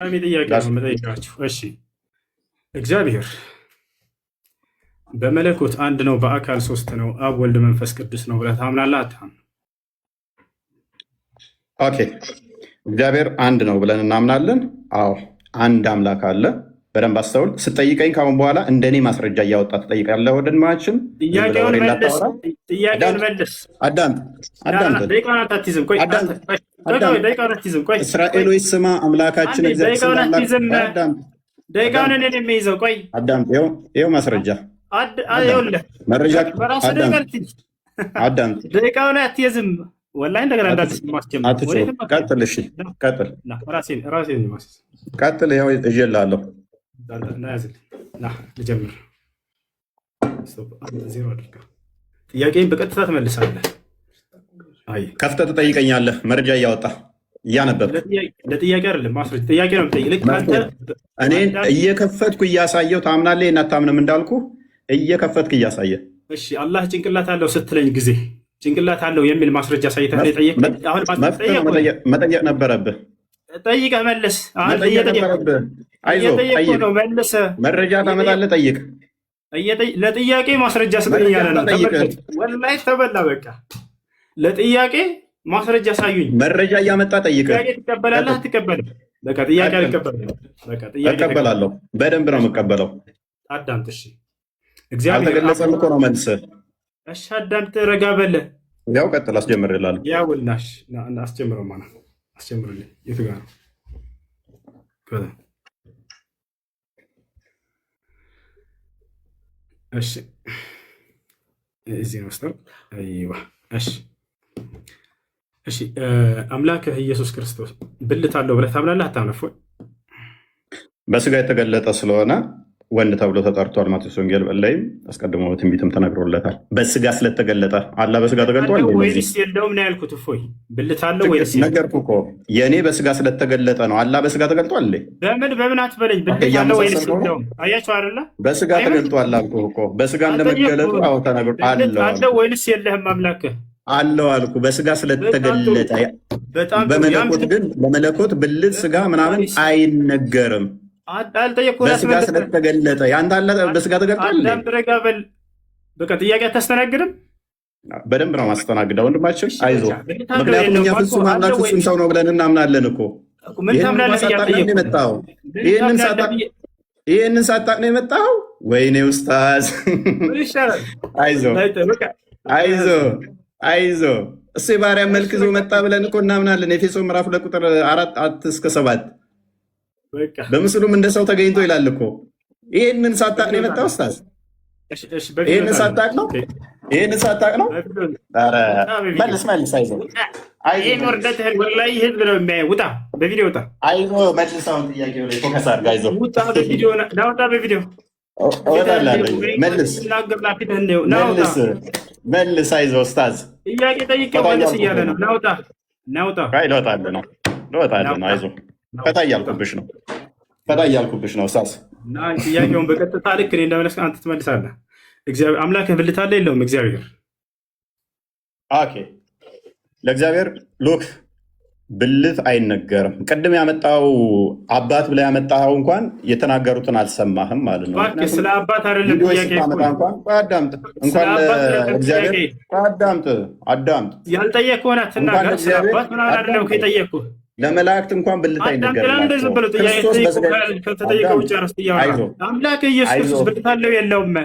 ጥያቄ ነው የምጠይቃችሁ። እሺ እግዚአብሔር በመለኮት አንድ ነው፣ በአካል ሶስት ነው፣ አብ ወልድ መንፈስ ቅዱስ ነው ብለህ ታምናለህ አታምንም? ኦኬ እግዚአብሔር አንድ ነው ብለን እናምናለን። አዎ አንድ አምላክ አለ። በደንብ አስተውል። ስጠይቀኝ ካሁን በኋላ እንደኔ ማስረጃ እያወጣ ትጠይቃለህ። ወንድማችን ጥያቄውን መልስ። እስራኤሎች ስማ፣ አምላካችን ደቂቃውን እኔን የሚይዘው ቆይ፣ ይኸው ማስረጃ መረጃ አዳምጥ። ደቂቃውን አትይዝም ወላሂ። እንደገና ቀጥል። እሺ ቀጥል። ይኸው እዤልሃለሁ። ልጀምር። ጥያቄን በቀጥታ ትመልሳለህ። ከፍተህ ትጠይቀኛለህ። መረጃ እያወጣ እያነበብክ ለጥያቄ አይደለም ማስረጃ ጥያቄ ነው የምጠይቅ። እኔን እየከፈትኩ እያሳየው ታምናለህ እናታምንም እንዳልኩ እየከፈትክ እያሳየ። እሺ አላህ ጭንቅላት አለው ስትለኝ ጊዜ ጭንቅላት አለው የሚል ማስረጃ ሳይተህ ጠየቅ። መጠየቅ ነበረብህ። ጠይቀህ መልስ። መረጃ ታመጣለህ። ጠይቅ። ለጥያቄ ማስረጃ ስጠኝ ያለ ነው። ወላሂ ተበላ። በቃ ለጥያቄ ማስረጃ ሳዩኝ። መረጃ እያመጣ ጠይቅ። ትቀበላለህ አትቀበልም? በቃ ጥያቄ አልቀበልም። እቀበላለሁ። በደንብ ነው የምቀበለው። አዳምጥ። እሺ አልተገለጸም እኮ ነው መልስህ። እሺ አዳምጥ። ረጋ በለ። ያው ቀጥል። አስጀምርልሃለሁ። ያውልናሽ አስጀምረው። ማለት አስጀምርልኝ። የቱ ጋር ነው? እሺ እዚህ ነው ስጠው። አይዋ እሺ አምላክህ ኢየሱስ ክርስቶስ ብልት አለው ብለህ ታምናለህ አታምነህ? በስጋ የተገለጠ ስለሆነ ወንድ ተብሎ ተጠርቷል። ማቴዎስ ወንጌል ላይም አስቀድሞ ትንቢትም ተነግሮለታል። በስጋ ስለተገለጠ አላ በስጋ ተገልጧል ወይስ የለውም ነው ያልኩት። እፎይ ብልት አለው ወይስ ነገርኩህ እኮ የእኔ በስጋ ስለተገለጠ ነው። አላ በስጋ ተገልጧል። በምን አትበለኝ። ብልት አለው ወይስ የለውም? አያቸው አይደለ? በስጋ ተገልጧል አልኩህ እኮ። በስጋ እንደመገለጡ አለው ወይስ የለህም? አምላክህ አለው አልኩ። በስጋ ስለተገለጠ በመለኮት ግን በመለኮት ብልት ስጋ ምናምን አይነገርም። በስጋ ስለተገለጠ ያንተ አለ በስጋ ተገልጧል። በቃ ጥያቄ አታስተናግድም። በደንብ ነው ማስተናግደው ወንድማችን፣ አይዞህ። ምክንያቱም እኛ ፍጹም አምላክ ፍጹም ሰው ነው ብለን እናምናለን እኮ። ይህንን ሳታቅ ነው የመጣው። ወይኔ ኡስታዝ፣ አይዞህ እሱ የባሪያን መልክ ይዞ መጣ ብለን እኮ እናምናለን። ኤፌሶን ምዕራፍ 2 ቁጥር 4-7 በምስሉም እንደ ሰው ተገኝቶ ይላል እኮ። ይህንን ሳታቅ ነው የመጣው ኡስታዝ። ይህንን ሳታቅ ነው መልስ። አይዞህ መልሳውን ጥያቄው ላይ ፎከስ አድርግ። አይዞህ መልስ። አይዞህ ኡስታዝ። ጥያቄ ጠይቀው መልስ እያለ ነው። ልወጣልህ ነው። አይዞህ ፈታ እያልኩብሽ ነው ኡስታዝ። ጥያቄውን በቀጥታ ልክ እኔ እንደመለስ አንተ ትመልሳለህ። አምላክህ ብልት አለ የለውም? እግዚአብሔር ኦኬ። ለእግዚአብሔር ሉክ ብልት አይነገርም። ቅድም ያመጣው አባት ብላ ያመጣው እንኳን የተናገሩትን አልሰማህም ማለት ነው። ስለ አባት አይደለም ጥያቄ። አዳምጥ እንኳን ለእግዚአብሔር አዳምጥ። ያልጠየቅህ ሆነ አትናገር። ስለ አባት ምናምን አይደለም የጠየቅኩህ። ለመላእክት እንኳን ብልት አይነገርም። አምላክ ኢየሱስ ክርስቶስ ብልት አለው የለውም?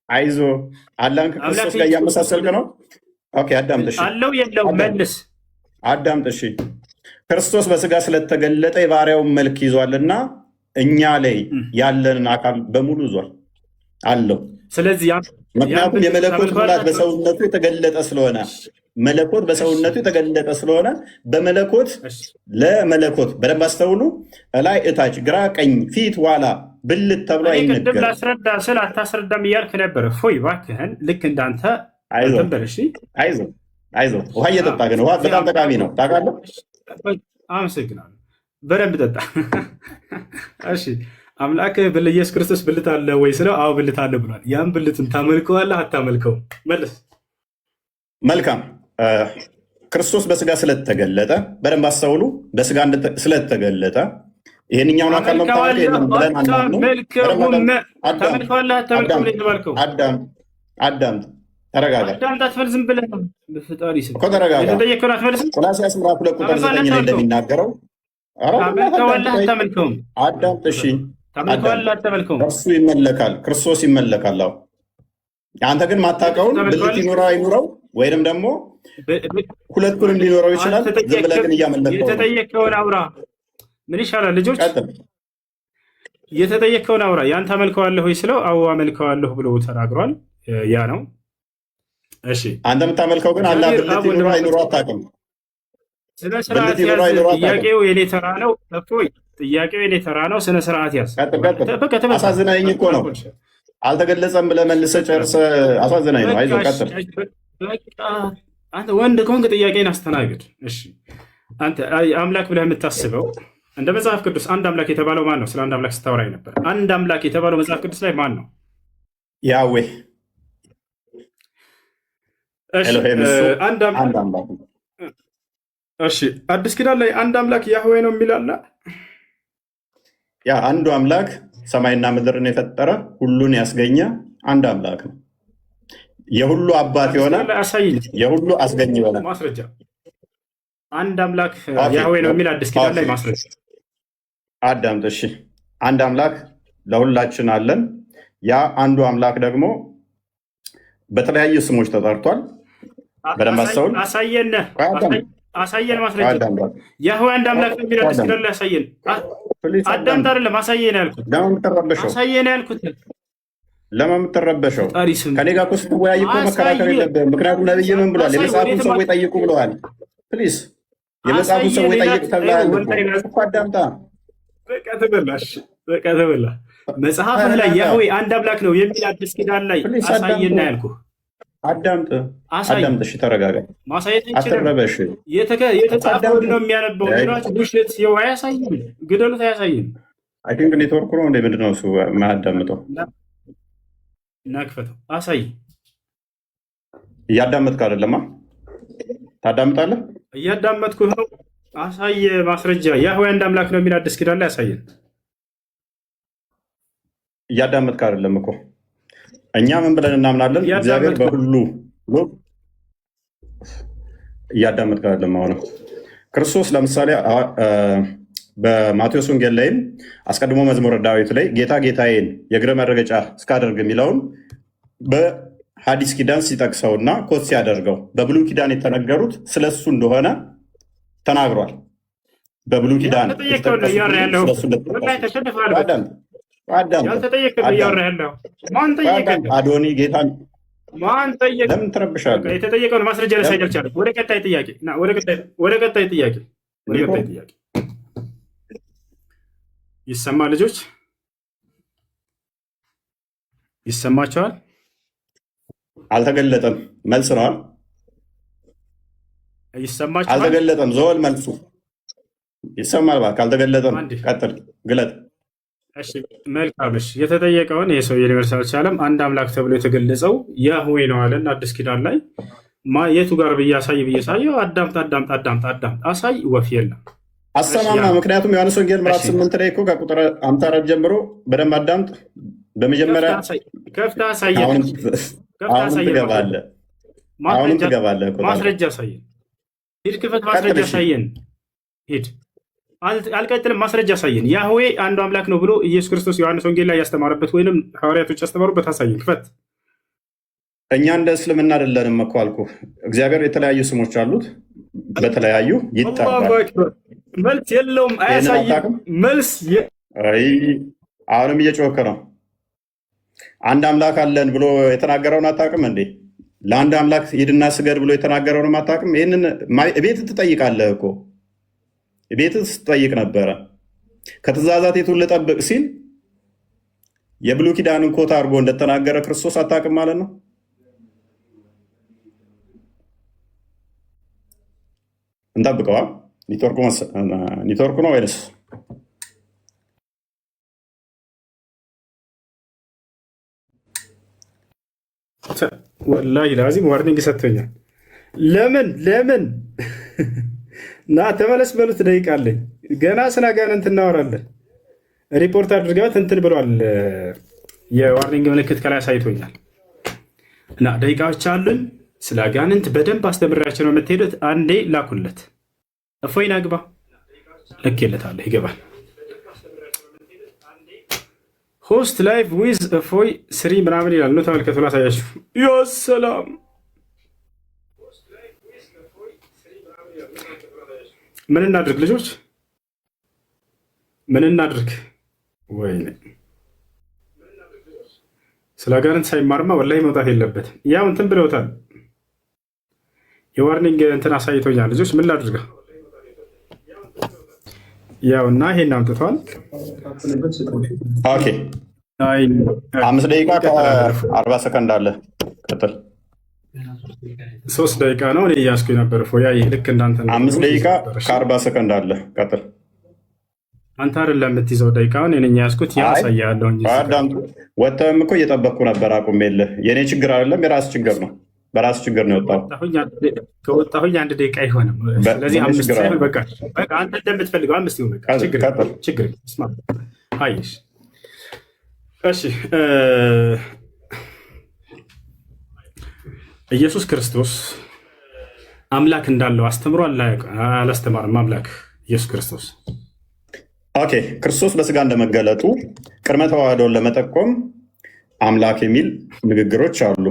አይዞህ አላህን ከክርስቶስ ጋር እያመሳሰልክ ነው። ኦኬ አዳምጥ። እሺ አለው የለውም? መልስ። አዳምጥ። እሺ ክርስቶስ በስጋ ስለተገለጠ የባሪያውን መልክ ይዟልና እኛ ላይ ያለንን አካል በሙሉ ይዟል አለው። ስለዚህ ምክንያቱም የመለኮት ሙላት በሰውነቱ የተገለጠ ስለሆነ መለኮት በሰውነቱ የተገለጠ ስለሆነ በመለኮት ለመለኮት በደንብ አስተውሉ። ላይ እታች፣ ግራ፣ ቀኝ፣ ፊት፣ ኋላ ብልት ተብሎ አይነገርም። ላስረዳ ስል አታስረዳም እያልክ ነበር። ፎይ እባክህን ልክ እንዳንተ አይዞህ። ውሃ እየጠጣ ግን ውሃ በጣም ጠቃሚ ነው ታውቃለህ። አመሰግናለሁ። በደንብ ጠጣ። እሺ አምላክህ ኢየሱስ ክርስቶስ ብልት አለ ወይ ስለው አዎ ብልት አለ ብሏል። ያን ብልትን ታመልከዋለህ አታመልከውም? መልስ። መልካም። ክርስቶስ በስጋ ስለተገለጠ በደንብ አስተውሉ። በስጋ ስለተገለጠ ይሄንኛውን አካል ነው የምታመልከው? ይሄንን ብለን አናምነው። አዳምጥ፣ ተረጋጋ እኮ ተረጋጋ። ቆላስይስ ምዕራፍ 2 ቁጥር 9 ላይ እንደሚናገረው አዳምጥ። እሺ እርሱ ይመለካል፣ ክርስቶስ ይመለካል። አዎ አንተ ግን ማታውቀውን ብልት ይኑረው አይኑረው ወይንም ደግሞ ሁለቱንም ሊኖረው ይችላል። ዝም ብለህ ግን እያመለከው የተጠየቀውን አውራ። ምን ይሻላል ልጆች? የተጠየቀውን አውራ። ያን ታመልከዋለህ ወይ ስለው አዎ አመልከዋለሁ ብሎ ተናግሯል። ያ ነው። እሺ አንተ የምታመልከው ግን አላህ ብልት ይኑረው አይኑረው አታውቅም። ስነ ስርዓት ያዝ። ጥያቄው የኔ ተራ ነው። እፎይ ጥያቄው የኔ ተራ ነው። ስነ ስርዓት ያዝ። አሳዝናኝ እኮ ነው። አልተገለጸም ብለህ መልሰህ ጨርሰህ አሳዝናኝ ነው። አይዞህ ቀጥል። አንተ ወንድ ከሆንክ ጥያቄን አስተናግድ። እሺ አንተ አምላክ ብለህ የምታስበው እንደ መጽሐፍ ቅዱስ አንድ አምላክ የተባለው ማን ነው? ስለ አንድ አምላክ ስታወራኝ ነበር። አንድ አምላክ የተባለው መጽሐፍ ቅዱስ ላይ ማን ነው? ያዌ። አንድ አምላክ። እሺ አዲስ ኪዳን ላይ አንድ አምላክ ያህዌ ነው የሚል አለ። ያ አንዱ አምላክ ሰማይና ምድርን የፈጠረ ሁሉን ያስገኘ አንድ አምላክ ነው። የሁሉ አባት የሆነ የሁሉ አስገኝ የሆነ ማስረጃ አንድ አምላክ ያህዌ ነው የሚል አዲስ ኪዳን ላይ ማስረጃ። አዳምጥ እሺ። አንድ አምላክ ለሁላችን አለን። ያ አንዱ አምላክ ደግሞ በተለያዩ ስሞች ተጠርቷል። በደንብ አስተውል። አሳየን ማስረጃ። ያህዌ አንድ አምላክ ነው የሚል አዲስ ኪዳን ላይ አሳየን። አዳምጥ አይደለም አሳየን ያልኩት። አሳየን ያልኩት ለምን የምትረበሸው? ከኔ ጋር እኮ ስትወያይ እኮ መከራከር የለብህም። ምክንያቱም ነብይ ምን ብሏል? የመጽሐፉን ሰዎች ጠይቁ ብለዋል። ፕሊዝ የመጽሐፉን ሰዎች ጠይቅ ተብለሃል እኮ አዳምጣ። በቃ ተበላ። መጽሐፍህ ላይ ያህዌ አንድ አምላክ ነው የሚል አዲስ ኪዳን ላይ አሳየና ያልኩህ። አዳምጥ። እሺ ተረጋጋ፣ አትረበሽ። የተጻፈውን ነው የሚያነበው። ውሸት አያሳይም፣ ግደሉት፣ አያሳይም። አይ ቲንክ ኔትወርክ ነው እንደ ምንድን ነው እሱ የማያዳምጠው? እናክፈተው፣ አሳይ። እያዳመጥክ አይደለማ? ታዳምጣለህ? እያዳመጥኩህ ነው። አሳየ ማስረጃ። ያህዌ አንድ አምላክ ነው የሚል አዲስ ኪዳን ላይ አሳየን። እያዳመጥክ አይደለም እኮ። እኛ ምን ብለን እናምናለን? እግዚአብሔር በሁሉ እያዳመጥክ አይደለም። አሁን ክርስቶስ ለምሳሌ በማቴዎስ ወንጌል ላይም አስቀድሞ መዝሙረ ዳዊት ላይ ጌታ ጌታዬን የእግረ መረገጫ እስካደርግ የሚለውን በሐዲስ ኪዳን ሲጠቅሰውና ኮት ሲያደርገው በብሉይ ኪዳን የተነገሩት ስለሱ እንደሆነ ተናግሯል። በብሉይ ኪዳን አዶኒ ጌታ ለምን ትረብሻለህ? የተጠየቀውን ማስረጃ ላሳይ አልቻለም። ወደ ቀጣይ ጥያቄ። ይሰማ ልጆች ይሰማቸዋል? አልተገለጠም። መልስ ነዋል። ይሰማቸዋል? አልተገለጠም። ዘወል መልሱ ይሰማል። እባክህ አልተገለጠም። ቀጥል፣ ግለጥ። እሺ መልካም። እሺ የተጠየቀውን የሰው ሊመልስ አልቻለም። አንድ አምላክ ተብሎ የተገለጸው ያህዌ ነው አለን አዲስ ኪዳን ላይ። የቱ ጋር ብያሳየው? አዳምጥ፣ አሳይ። ወፍ የለም አሰማማ። ምክንያቱም ዮሐንስ ወንጌል ምዕራፍ 8 ላይ እኮ ከቁጥር 54 ጀምሮ በደንብ አዳምጥ። በመጀመሪያ አሁንም ትገባለህ። ማስረጃ አሳየን። ሂድ፣ ክፈት፣ ማስረጃ አሳየን። ሂድ። አልቀጥልም፣ ማስረጃ አሳየን። ያህዌ አንዱ አምላክ ነው ብሎ ኢየሱስ ክርስቶስ ዮሐንስ ወንጌል ላይ ያስተማረበት ወይንም ሐዋርያቶች ያስተማሩበት አሳየን። ክፈት። እኛ እንደ እስልምና አይደለንም እኮ አልኩህ። እግዚአብሔር የተለያዩ ስሞች አሉት፣ በተለያዩ ይጠራል። መልስ የለውም፣ አያሳይም። መልስ አሁንም እየጮኸ ነው። አንድ አምላክ አለን ብሎ የተናገረውን አታውቅም እንዴ? ለአንድ አምላክ ሂድና ስገድ ብሎ የተናገረውንም አታውቅም? ይህንን ቤት ትጠይቃለህ እኮ ቤት ስትጠይቅ ነበረ። ከትእዛዛት የቱን ልጠብቅ ሲል የብሉይ ኪዳንን ኮታ አድርጎ እንደተናገረ ክርስቶስ አታውቅም ማለት ነው። እንጠብቀዋ። ኔትወርኩ ነው ወይንስ ወላሂ ላዚም ዋርኒንግ ሰጥቶኛል። ለምን ና ተመለስ በሉት። ደቂቃ አለኝ ገና ስለ አጋንንት እናወራለን። ሪፖርት አድርገበት እንትን ብሏል። የዋርኒንግ ምልክት ከላይ አሳይቶኛል። እና ደቂቃዎች አሉኝ። ስለ አጋንንት በደንብ አስተምሪያቸው ነው የምትሄዱት። አንዴ ላኩለት። እፎይን አግባ ልኬለታለሁ፣ ይገባል። ሆስት ላይቭ ዊዝ እፎይ ስሪ ምናምን ይላል ነው። ተመልከቱ፣ ላሳያችሁ። ያ ሰላም ምን እናድርግ ልጆች? ምን እናድርግ? ወይኔ ስለ አጋንንት ሳይማርማ ወላሂ መውጣት የለበትም። ያው እንትን ብለውታል። የዋርኒንግ እንትን አሳይቶኛል። ልጆች ምን ላድርጋ? ያው እና ይሄን አምጥቷል። ኦኬ 5 ደቂቃ ከ40 ሰከንድ አለ። ቀጥል። 3 ደቂቃ ነው እኔ እያስኩኝ ነበር። ፎያ ልክ እንዳንተ 5 ደቂቃ ከ40 ሰከንድ አለ። ቀጥል። አንተ አይደለም የምትይዘው ደቂቃውን እኔ ያስኩት ያሳያለሁ እንጂ ወጥተህም እኮ እየጠበቅኩ ነበር። አቁሜልህ። የእኔ ችግር አይደለም የራስ ችግር ነው። በራስ ችግር ነው የወጣው። ከወጣሁኝ 1 ደቂቃ አይሆንም። ስለዚህ 5 ሳይሆን በቃ አንተ እንደምትፈልገው 5 ይሁን። በቃ ችግር አይሽ። እሺ ኢየሱስ ክርስቶስ አምላክ እንዳለው አስተምሯል አላስተማርም? አምላክ ኢየሱስ ክርስቶስ ኦኬ። ክርስቶስ በስጋ እንደመገለጡ ቅድመ ተዋህዶን ለመጠቆም አምላክ የሚል ንግግሮች አሉ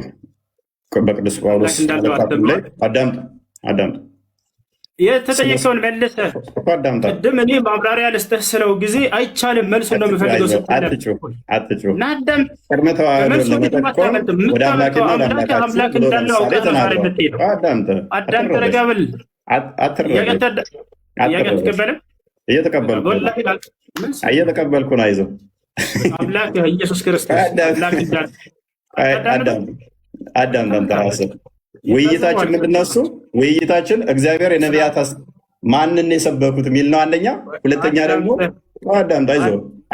በቅዱስ ጳውሎስ ላይ። አዳምጥ የተጠየቀውን መልሰህ ቅድም እኔ ማብራሪያ ልስጥህ ስለው ጊዜ አይቻልም መልሱ እንደምፈልገው ቅድመ ተዋህዶን ለመጠቆም ወደ አምላክና ወደ አምላካችሁ ብሎ ለምሳሌ ተናግሯል። አዳም ተረጋብል። እየተቀበልኩ ነው። አይዞህ አምላክ ኢየሱስ ክርስቶስ አዳም ራስህ ውይይታችን ምንድን ነው? እሱ ውይይታችን እግዚአብሔር የነቢያት ማንን የሰበኩት የሚል ነው። አንደኛ። ሁለተኛ ደግሞ አዳምጥ፣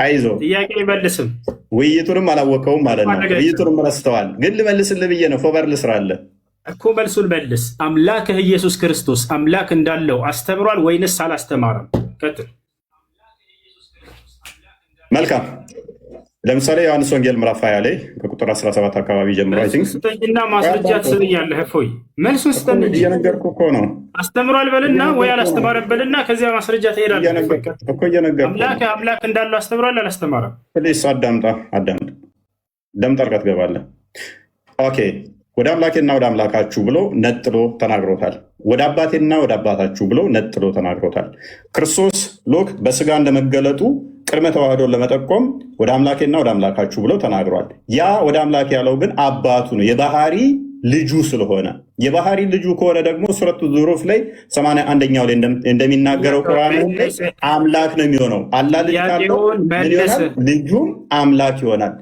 አይዞህ ጥያቄ አይመልስም። ውይይቱንም አላወቀውም ማለት ነው። ውይይቱንም ረስተዋል። ግን ልመልስልህ ብዬ ነው። ፎበር ልስራለህ እኮ መልሱን መልስ። አምላክህ ኢየሱስ ክርስቶስ አምላክ እንዳለው አስተምሯል ወይንስ አላስተማረም? ቀጥል። መልካም። ለምሳሌ ዮሐንስ ወንጌል ምዕራፍ 20 ላይ ከቁጥር 17 አካባቢ ጀምሮ ስጠኝና ማስረጃ ትስብያለህ። እፎይ መልሱን ስጠኝ። እየነገርኩህ እኮ ነው። አስተምሯል በልና ወይ አላስተማረም በልና ከዚያ ማስረጃ ትሄዳለህ እኮ። እየነገርኩህ አምላክ እንዳለው አስተምሯል አላስተማረም? ፕሊስ አዳምጣ። ደም ጠርቀህ ትገባለህ። ኦኬ። ወደ አምላኬና ወደ አምላካችሁ ብሎ ነጥሎ ተናግሮታል። ወደ አባቴና ወደ አባታችሁ ብሎ ነጥሎ ተናግሮታል። ክርስቶስ ሎክ በስጋ እንደመገለጡ ቅድመ ተዋህዶን ለመጠቆም ወደ አምላኬና ወደ አምላካችሁ ብሎ ተናግሯል። ያ ወደ አምላክ ያለው ግን አባቱ ነው፣ የባህሪ ልጁ ስለሆነ። የባህሪ ልጁ ከሆነ ደግሞ ሱረቱ ዙሩፍ ላይ 81ኛው ላይ እንደሚናገረው ቁርአን አምላክ ነው የሚሆነው። አላህ ልጅ ካለው ምን ይሆናል? ልጁም አምላክ ይሆናል።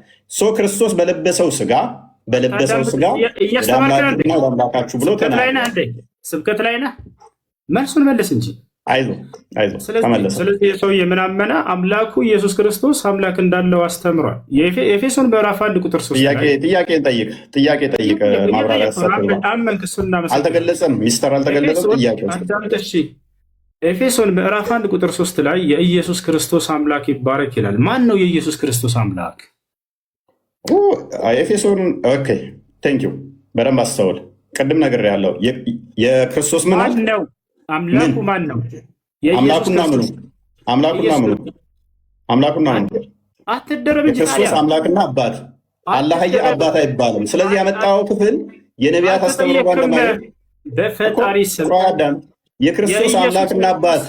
ክርስቶስ በለበሰው ስጋ ወደ አምላክና ወደ አምላካችሁ ብሎ ተናግሯል። ስብከት ላይ ነህ። መልሱን መልስ እንጂ አይዞህ ተመለሰ። ስለዚህ የሰው የምናመነ አምላኩ ኢየሱስ ክርስቶስ አምላክ እንዳለው አስተምሯል። የኤፌሶን ምዕራፍ 1 ቁጥር 3 ጥያቄ ጠይቅ። ማብራሪያ አልተገለጸም። ሚስተር አልተገለጸም። ጥያቄ ኤፌሶን ምዕራፍ 1 ቁጥር 3 ላይ የኢየሱስ ክርስቶስ አምላክ ይባረክ ይላል። ማን ነው የኢየሱስ ክርስቶስ አምላክ? ኤፌሶን ኦኬ ቴንክ ዩ። በደንብ አስተውል። ቅድም ነገር ያለው የክርስቶስ ምን ነው? አምላኩ ማን ነው? አምላኩና ምኑ አትደረብ እንጂ ክርስቶስ አምላክና አባት። አላህዬ አባት አይባልም። ስለዚህ ያመጣው ክፍል የነቢያት አስተምሮ ባለማለት በፈጣሪ ስም የክርስቶስ አምላክና አባት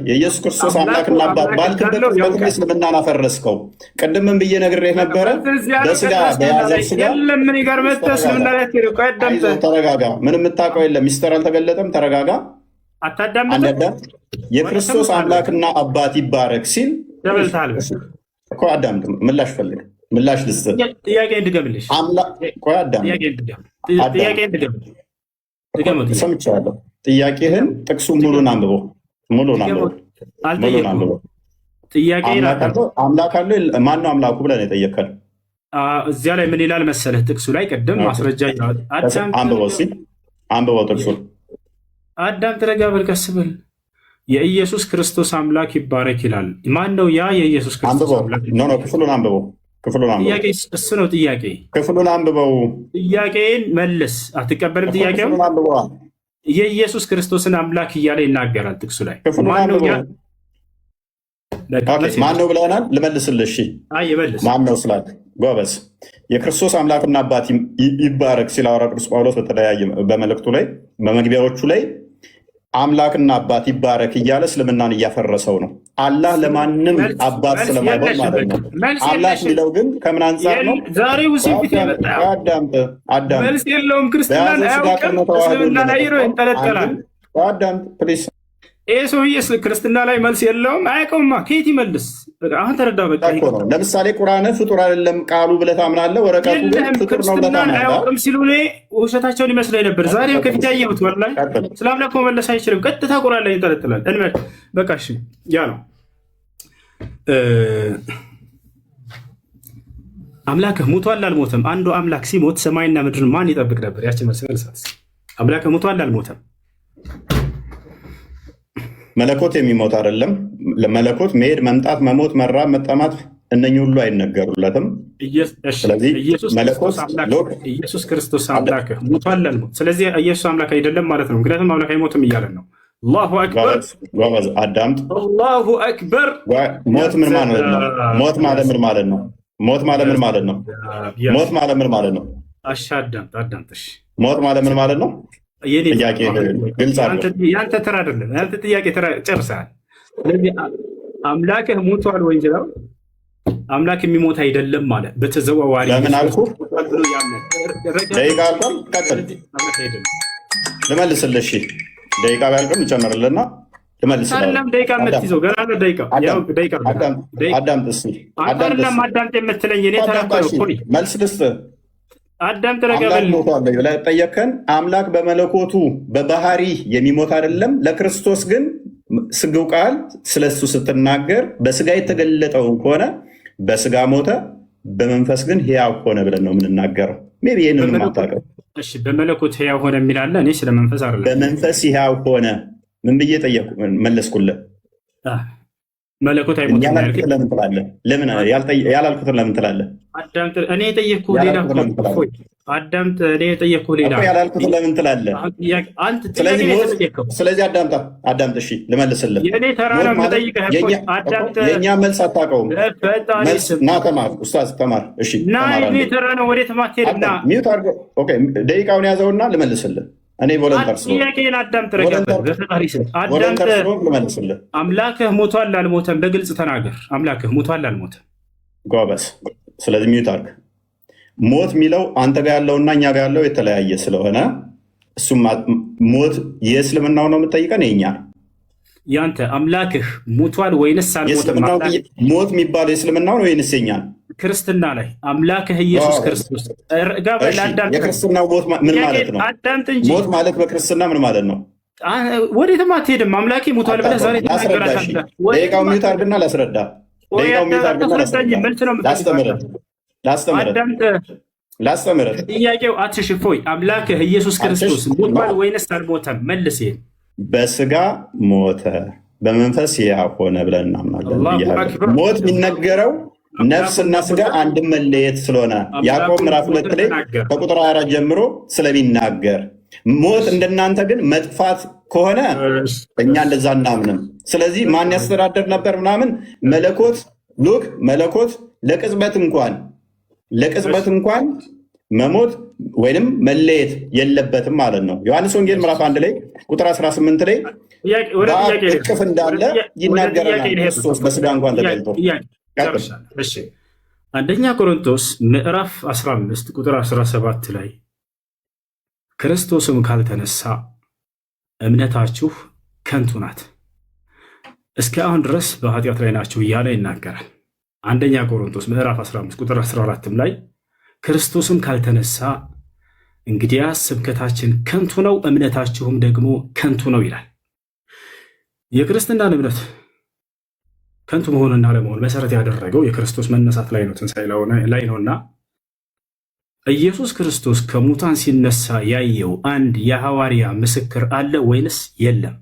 የኢየሱስ ክርስቶስ አምላክና አባት ባልክበት በክፍል እስልምናን አፈረስከው። ቅድምም ብዬ ነግሬህ ነበረ። በስጋ በያዘር ስጋ ተረጋጋ። ምንም የምታውቀው የለም። ሚስጥር አልተገለጠም። ተረጋጋ። የክርስቶስ አምላክና አባት ይባረክ ሲል እኮ አዳምጥ። ምላሽ ፈልግ። ምላሽ ልስጥ። ጥያቄ እንድገምልሽ። ሰምቻለሁ። ጥያቄህን ጥቅሱ ሙሉን አንብቦ አምላክ አለ ማነው አምላኩ ብለህ ነው የጠየቀን። እዚያ ላይ ምን ይላል መሰለህ? ጥቅሱ ላይ ቅድም ማስረጃ አንብበው ጥቅሱን። አዳም ተረጋ በል፣ ቀስ በል። የኢየሱስ ክርስቶስ አምላክ ይባረክ ይላል። ማን ነው ያ የኢየሱስ ክርስቶስ አምላክ? ክፍሉን አንብበው። ጥያቄ እሱ ነው። ጥያቄ ክፍሉን አንብበው። ጥያቄን መልስ። አትቀበልም? ጥያቄው የኢየሱስ ክርስቶስን አምላክ እያለ ይናገራል ጥቅሱ ላይ። ማን ነው ብለናል። ልመልስልሽ። ማን ነው ስላት ጎበዝ። የክርስቶስ አምላክና አባት ይባረክ ሲል ሐዋርያው ቅዱስ ጳውሎስ በተለያየ በመልእክቱ ላይ በመግቢያዎቹ ላይ አምላክና አባት ይባረክ እያለ እስልምናን እያፈረሰው ነው። አላህ ለማንም አባት ስለማይሆን ማለት ነው። አላህ የሚለው ግን ከምን አንጻር ነው? ዛሬ ውሲፊት አዳም መልስ የለውም። ክርስትናን አያውቅም። እስልምና ላይ ይንጠለጠላል። አዳም ፕሊስ። ይህ ሰውዬ ክርስትና ላይ መልስ የለውም። አያውቀውማ። ከየት ይመልስ? አሁን ተረዳ። በቃ ለምሳሌ ቁርአን ፍጡር አይደለም ቃሉ ብለህ ታምናለህ። ወረቀቱ ግን ፍጡር ነው ብለህ ታምናለህ። አያውቅም ሲሉ እኔ ውሸታቸውን ይመስለኝ ነበር። ዛሬም ከፊት ያየሁት ወላሂ ስለ አምላክ መመለስ አይችልም። ቀጥታ ቁርአን ላይ ይንጠለጥላል። እንበል በቃ እሺ፣ ያ ነው አምላክህ ሙቷል አልሞተም? አንዱ አምላክ ሲሞት ሰማይና ምድርን ማን ይጠብቅ ነበር? ያችን መልስ መልሳት። አምላክህ ሙቷል አልሞተም? መለኮት የሚሞት አይደለም። ለመለኮት መሄድ፣ መምጣት፣ መሞት፣ መራብ፣ መጠማት እነኚህ ሁሉ አይነገሩለትም። ስለዚህ ኢየሱስ ክርስቶስ አምላክ ሙቷል አልሞት? ስለዚህ ኢየሱስ አምላክ አይደለም ማለት ነው። ምክንያቱም አምላክ አይሞትም እያለን ነው። አላሁ አክበር። አዳምጥ። አላሁ አክበር። ሞት ምን ማለት ነው? ሞት ማለት ምን ማለት ነው? ሞት ማለት ምን ማለት ነው? ሞት ማለት ምን ማለት ነው? እሺ አዳምጥ። ሞት ማለት ምን ማለት ነው? ጥያቄ ግልጽ አድርገው። ያንተ ተራ አይደለም። ያንተ ጥያቄ ተራ ጨርሰሃል። ስለዚህ አምላክህ ሙቷል ወይ እንጀራው? አምላክ የሚሞት አይደለም ማለት በተዘዋዋሪ ለምን አልኩህ? ደቂቃ አልቋል። ቀጥል። ልመልስልህ። እሺ ደቂቃ ቢያልቅም እጨምርልህና ልመልስልህ። አይደለም ደቂቃ የምትይዘው ገና ነው። ደቂቃ አዳምጥ እስኪ። አዳምጥ የምትለኝ እኔ ተራ እኮ መልስ ልስጥህ። አዳምጥ። ረገበል ብለህ ጠየቅከን። አምላክ በመለኮቱ በባህሪ የሚሞት አይደለም። ለክርስቶስ ግን ስግው ቃል ስለሱ ስትናገር በስጋ የተገለጠውን ከሆነ በስጋ ሞተ፣ በመንፈስ ግን ሕያው ሆነ ብለን ነው የምንናገረው። ሜይ ቢ ይህንን የማታውቀው። እሺ በመለኮት ሕያው ሆነ የሚላለ እኔ ስለ መንፈስ አይደለም። በመንፈስ ሕያው ሆነ ምን ብዬ ጠየቁ? መለስኩልህ። መለኮት አይሞትም ለምን ትላለህ? ለምን ያላልኩትን ለምን ትላለህ? እኔ የጠየቅኩህ ሌላ። አዳምጥ። እኔ የጠየቅኩህ ሌላ። ያላልኩትን ለምን ትላለህ? ስለዚህ አዳምጥ። እሺ ልመልስልህ። የእኔ ተራ ነው የምጠይቅህ። የእኛ መልስ አታውቀውም። ና ተማር፣ ኡስታዝ ተማር። እሺ ና፣ የእኔ ተራ ነው። ወዴት ማትሄድና ሚዩት አድርገህ ደቂቃውን ያዘውና ልመልስልህ። እኔ ቮለንተር ጥያቄን አዳምጥ። ልመልስልህ። አምላክህ ሙቷል አልሞተም? በግልጽ ተናገር። አምላክህ ሙቷል አልሞተም? ጎበዝ። ስለዚህ ሚዩት አድርግ። ሞት የሚለው አንተ ጋር ያለውና እኛ ጋር ያለው የተለያየ ስለሆነ እሱም ሞት የእስልምናው ነው የምጠይቀን የኛ ያንተ አምላክህ ሙቷል ወይንስ አልሞተም? ሞት የሚባለው የእስልምናው ነው ወይንስ የኛ? ክርስትና ላይ አምላክህ ኢየሱስ ክርስቶስ የክርስትናው ሞት ምን ማለት ነው? ሞት ማለት በክርስትና ምን ማለት ነው? ወዴትም አትሄድም። አምላኬ ሙቷል ብለህ ዛሬ ትናገራለህ። ደቂቃው ሚዩት አድርግና ላስረዳ። ላስተምርህ። ጥያቄው አትሽፎይ። አምላክህ ኢየሱስ ክርስቶስ ሙቷል ወይንስ አልሞተም? መልስ። በስጋ ሞተ፣ በመንፈስ ሕያው ሆነ ብለን እናምናለን። ሞት የሚነገረው ነፍስና ስጋ አንድም መለየት ስለሆነ ያዕቆብ ምዕራፍ 2 ላይ ከቁጥር 24 ጀምሮ ስለሚናገር፣ ሞት እንደናንተ ግን መጥፋት ከሆነ እኛ እንደዛ እናምንም። ስለዚህ ማን ያስተዳደር ነበር ምናምን መለኮት ለቅጽበት እንኳን መሞት ወይንም መለየት የለበትም ማለት ነው። ዮሐንስ ወንጌል ምዕራፍ 1 ላይ ቁጥር 18 ላይ እቅፍ እንዳለ ይናገረናል። ክርስቶስ በስጋ እንኳን ተገልጦ አንደኛ ቆሮንቶስ ምዕራፍ 15 ቁጥር 17 ላይ ክርስቶስም ካልተነሳ እምነታችሁ ከንቱ ናት፣ እስከ አሁን ድረስ በኃጢአት ላይ ናችሁ እያለ ይናገራል። አንደኛ ቆሮንቶስ ምዕራፍ 15 ቁጥር 14 ላይ ክርስቶስም ካልተነሳ እንግዲያስ ስብከታችን ከንቱ ነው፣ እምነታችሁም ደግሞ ከንቱ ነው ይላል። የክርስትናን እምነት ከንቱ መሆንና ለመሆን መሰረት ያደረገው የክርስቶስ መነሳት ላይ ነው፣ ትንሣኤ ላይ ነውና ኢየሱስ ክርስቶስ ከሙታን ሲነሳ ያየው አንድ የሐዋርያ ምስክር አለ ወይንስ የለም?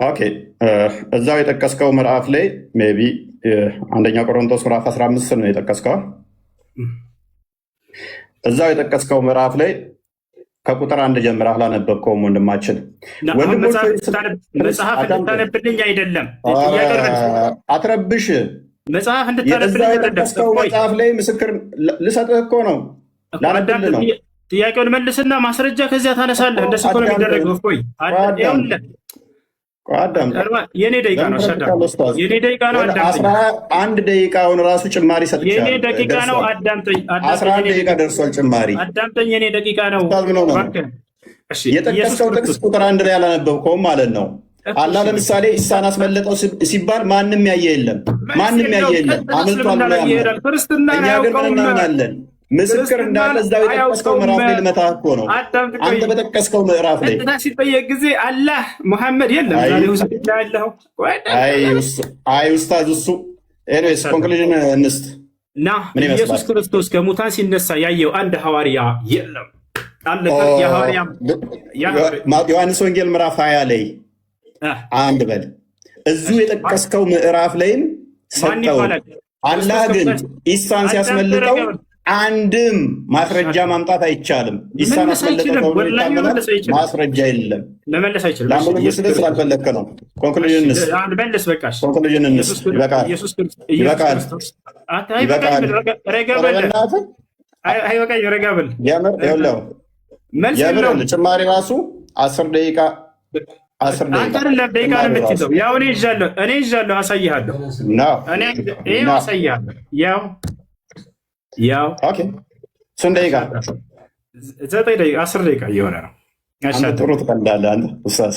ኦኬ እዛው የጠቀስከው ምዕራፍ ላይ ሜይ ቢ አንደኛ ቆሮንቶስ ምዕራፍ 15 ነው የጠቀስከው። እዛው የጠቀስከው ምዕራፍ ላይ ከቁጥር 1 ጀምረህ አላነበብከውም ወንድማችን። መጽሐፍ እንድታነብልኝ አይደለም አትረብሽ። መጽሐፍ እንድታነብልኝ የጠቀስከው መጽሐፍ ላይ ምስክር ልሰጥህ እኮ ነው፣ ላነብልህ ነው። ጥያቄውን መልስና ማስረጃ ከዚያ ታነሳለህ። እንደሱ እኮ ነው የሚደረገው። ቆይ የኔ ደቂቃ ነው፣ የኔ ደቂቃ ነው። አንድ ደቂቃውን ራሱ ጭማሪ ሰጥቻለሁ። የኔ ደቂቃ ነው። አዳምጠኝ። 11 ደቂቃ ደርሷል ጭማሪ። አዳምጠኝ። የኔ ደቂቃ ነው። የጠቀስከው ጥቅስ ቁጥር 1 ላይ አላነበብከውም ማለት ነው። አላህ ለምሳሌ ኢሳን አስመለጠው ሲባል ማንም ያየ የለም፣ ማንም ያየ የለም፣ አምልጧል ብሎ ያምናል። እኛ ግን ምን እናምናለን? ምስክር እንዳለ እዛው የጠቀስከው ምዕራፍ ላይ ልመታህ እኮ ነው። አንተ በጠቀስከው ምዕራፍ ላይ ሲጠየቅ ጊዜ አላህ ሙሐመድ የለም። አይ ኡስታዝ እሱ ኤኒዌይስ ኮንክሉዥን እንስት ና ኢየሱስ ክርስቶስ ከሙታን ሲነሳ ያየው አንድ ሐዋርያ የለም። ዮሐንስ ወንጌል ምዕራፍ 20 ላይ አንድ በል እዚሁ የጠቀስከው ምዕራፍ ላይም ሰጠው። አላህ ግን ኢሳን ሲያስመልጠው አንድም ማስረጃ ማምጣት አይቻልም። ኢሳን አስመለጠው ማስረጃ የለም። መመለስ አይችልም። ለምን ስላልፈለግክ ነው። ኮንክሉዥን እንስ መልስ። በቃሽ። ኮንክሉዥን እንስ ይበቃል። ይበቃል። ረጋበል የምር ይኸውልህ መልስ የለውም። ጭማሪ ራሱ 10 ደቂቃ አንተ አይደለም ደቂቃ ነው የምትይዘው። ያው እኔ ይዣለሁ፣ አሳይሃለሁ። ይኸው አሳይሃለሁ። ያው ኦኬ ስንት ደቂቃ? 9 ደቂቃ 10 ደቂቃ እየሆነ ነው። ጥሩ ትቀልዳለህ አንተ ኡስታዝ፣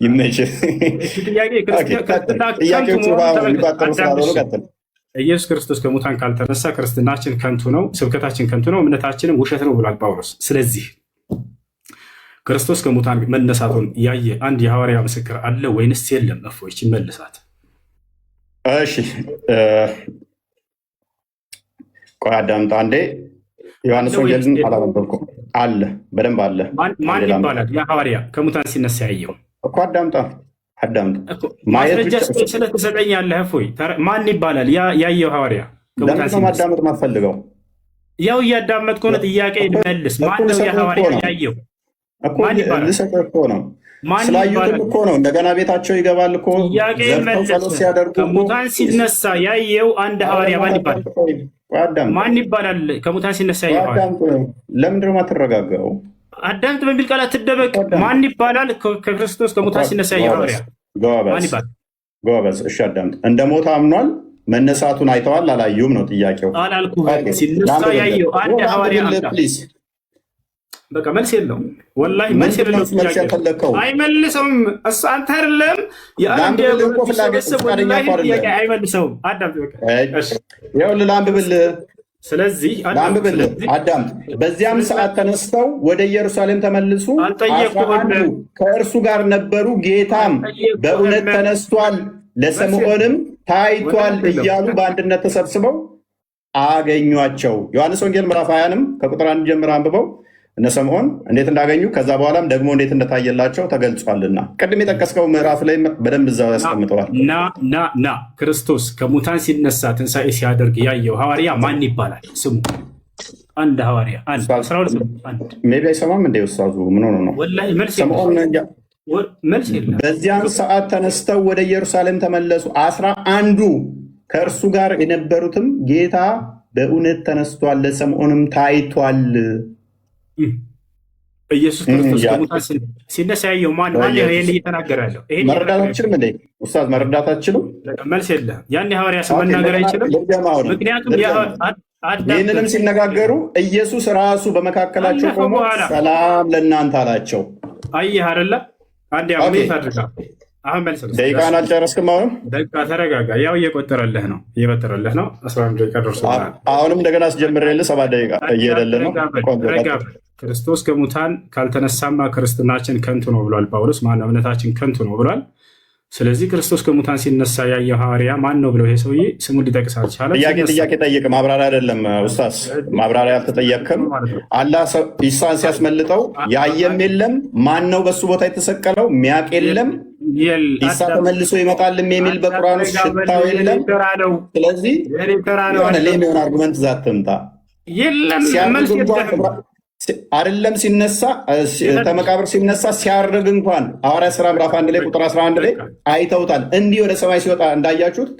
ይመችህ። ኢየሱስ ክርስቶስ ከሙታን ካልተነሳ ክርስትናችን ከንቱ ነው፣ ስብከታችን ከንቱ ነው፣ እምነታችንም ውሸት ነው ብሏል ጳውሎስ። ስለዚህ ክርስቶስ ከሙታን መነሳቱን ያየ አንድ የሐዋርያ ምስክር አለ ወይንስ የለም? እፎይች መልሳት። እሺ ቆይ አዳምጣ አንዴ። ዮሐንስ ወንጌልን አላነበብኩም። አለ በደንብ አለ። ማን ይባላል ያ ሐዋርያ ከሙታን ሲነሳ ያየው? እኮ አዳምጣ ማስረጃ ስለተሰጠኛለህ። እፎይ ማን ይባላል ያየው ሐዋርያ ከሙታን ሲነሳ? ማዳመጥ ማትፈልገው? ያው እያዳመጥኩ ነው። ጥያቄ መልስ። ማን ነው ያ ሐዋርያ ያየው? ልሰጥህ እኮ ነው። ስላዩትም እኮ ነው። እንደገና ቤታቸው ይገባል እኮ ጸሎት ሲያደርጉ። ከሙታን ሲነሳ ያየው አንድ ሐዋርያ ማን ይባላል? ማን ይባላል? ከሙታን ሲነሳ ያየው ለምንድን ነው የማትረጋጋው? አዳምጥ በሚል ቃል አትደበቅ። ማን ይባላል? ከክርስቶስ ከሙታን ሲነሳ ያየው ሐዋርያ ማን ይባላል? ጎበዝ። እሺ አዳምጥ። እንደ ሞተ አምኗል። መነሳቱን አይተዋል አላዩም ነው ጥያቄው። አላልኩህም? ሲነሳ ያየው አንድ ሐዋርያ በቃ መልስ የለውም። ወላሂ መልስ የለውም። አይመልሰውም። እሱ አንተ አይደለም አይመልሰውም። ይኸውልህ ላንብብልህ። ስለዚህ አዳም በዚያም ሰዓት ተነስተው ወደ ኢየሩሳሌም ተመልሱ። ከእርሱ ጋር ነበሩ። ጌታም በእውነት ተነስቷል፣ ለስምዖንም ታይቷል እያሉ በአንድነት ተሰብስበው አገኟቸው። ዮሐንስ ወንጌል ምዕራፍ 20ንም ከቁጥር 1 ጀምረህ አንብበው እነ ስምዖን እንዴት እንዳገኙ ከዛ በኋላም ደግሞ እንዴት እንደታየላቸው ተገልጿልና ቅድም የጠቀስከው ምዕራፍ ላይ በደንብ እዛው ያስቀምጠዋል። ና ክርስቶስ ከሙታን ሲነሳ ትንሣኤ ሲያደርግ ያየው ሐዋርያ ማን ይባላል? ስሙ አንድ ሐዋርያ ሜይ ቢ አይሰማም እንደ ኡስታዙ ምን ሆኖ ነው? መልስ የለም። በዚያን ሰዓት ተነስተው ወደ ኢየሩሳሌም ተመለሱ። 11ዱ ከእርሱ ጋር የነበሩትም ጌታ በእውነት ተነስቷል፣ ለስምዖንም ታይቷል። ኢየሱስ ክርስቶስ ከሙታን ሲነሳ ያየው ማን ይሄን እየተናገረ ያለው? መረዳት አትችልም እንዴ ኡስታዝ? መረዳት አትችልም? መልስ የለህም። ያን ሐዋርያ ስም መናገር አይችልም። ምክንያቱም ይህንንም ሲነጋገሩ ኢየሱስ ራሱ በመካከላቸው ቆሞ ሰላም ለእናንተ አላቸው። አየህ አይደለ? አንድ ያውት አድርጋ አሁን መልስ ነው። ደቂቃን አልጨረስክም? አሁን ደቂቃ ተረጋጋ። ያው እየቆጠረልህ ነው 11 ደቂቃ ደርሶታል። አሁንም እንደገና አስጀምሬልህ 7 ደቂቃ እየሄደልህ ነው። ክርስቶስ ከሙታን ካልተነሳማ ክርስትናችን ከንቱ ነው ብሏል ጳውሎስ። ማነው እምነታችን ከንቱ ነው ብሏል። ስለዚህ ክርስቶስ ከሙታን ሲነሳ ያየው ሐዋርያ ማን ነው ብለው ይሄ ሰውዬ ስሙን ሊጠቅስ አልቻለም። ጥያቄ ጠይቅ። ማብራሪያ አይደለም ኡስታዝ፣ ማብራሪያ አልተጠየቅክም። አላህ ኢሳን ሲያስመልጠው ያየም የለም። ማን ነው በሱ ቦታ የተሰቀለው? ሚያቅ የለም። ኢሳ ተመልሶ ይመጣልም የሚል በቁርአን ውስጥ ሽታው የለም። ስለዚህ የሆነ ሌም የሆነ አርጉመንት ዛት ትምጣ አይደለም ሲነሳ ተመቃብር ሲነሳ ሲያርግ እንኳን ሐዋርያት ሥራ ምዕራፍ 1 ላይ ቁጥር 11 ላይ አይተውታል። እንዲህ ወደ ሰማይ ሲወጣ እንዳያችሁት